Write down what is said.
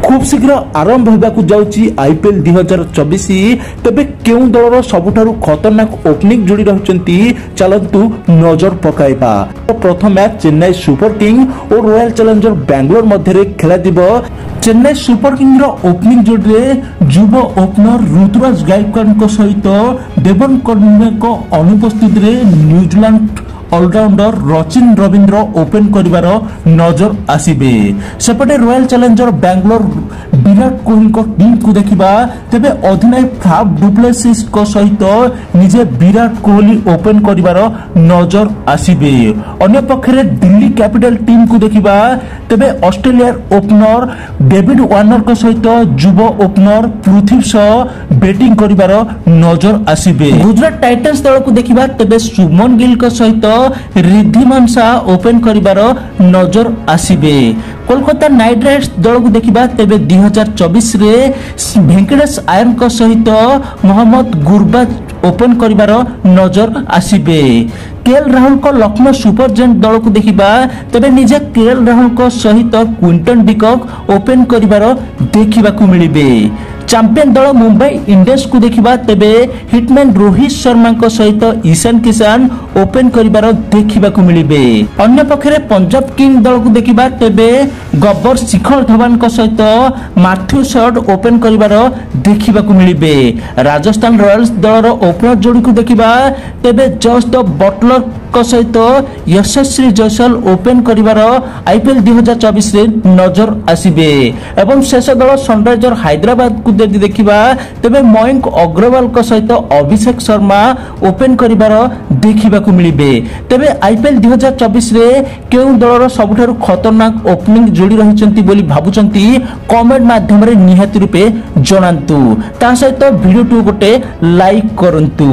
खूब शीघ्र आरंभ होगा जाऊँगी आईपीएल 2024 तेबे केउ दलर सबुठारु खतरनाक ओपनिंग जोड़ी रहिचंती चलंतु नजर पकाइबा। प्रथम मैच चेन्नई सुपर किंग और रॉयल चैलेंजर बेंगलोर मध्य खेला दिबो। चेन्नई सुपर किंग रो ओपनिंग जोड़ी युव ओपनर ऋतुराज गायकवाड़ सहित डेवन कर्णिक अनुपस्थित New Zealand all-rounder Rachin Ravindra open करिवार नजर आसीबे। सेपटे रॉयल चैलेंजर बेंगलोर विराट कोहली को टीम को देखिबा तेबे अधिनायक फाफ डुप्लेसिस को सहित निजे विराट कोहली ओपन करिवार नजर आसीबे। अन्य पक्षरे दिल्ली कैपिटल टीम को देखिबा तेबे ऑस्ट्रेलिया ओपनर डेविड वार्नर को सहित युव ओपनर पृथ्वी शॉ बैटिंग करिवार नजर आसीबे। गुजरात टाइटंस दल को देखिबा तेबे शुभमन गिल को सहित रिद्धिमान शाह ओपन करिवार नजर आसीबे। कोलकाता नाइट राइडर्स दल को देखिबा तेबे 2024 रे वेंकटेश आयन को सहित मोहम्मद गुरबाज ओपन करिवार नजर आसीबे। केएल राहुल को लखनऊ सुपर जायंट दल को देखिबा तेबे निजे केएल राहुल को सहित क्विंटन डिकॉक ओपन करिवार देखिबा को मिलिबे। चैंपियन दल मुंबई इंडियंस को देखिबा तेबे हिटमैन रोहित शर्मा को सहित ईशान किशन ओपन करिवार देखिबा को मिलिबे। अन्य पक्षरे पंजाब किंग दल को देखिबा तेबे गब्बर शिखर धवन को सहित मैथ्यू शॉर्ट ओपन करिवार देखिबा को मिलिबे। राजस्थान रॉयल्स दल रो ओपनर जोड़ी को देखिबा तेबे जस्ट बटलर को सहित यशस्वी जयसवाल ओपन करिवार आईपीएल 2024 रे नजर आसीबे। एवं शेष दल सनराइजर हैदराबाद को यदि देखिबा तेबे मयंक अग्रवाल को सहित अभिषेक शर्मा ओपन करिवार देखिबा को मिलिबे। तेबे आईपीएल 2024 रे केउ दलर सबुठारु खतरनाक ओपनिंग जोड़ी रहिचंती बोली भाबुचंती कमेंट माध्यम रे निहाती रूपे जणांतु। ता सहित वीडियो टू गोटे लाइक करंतु।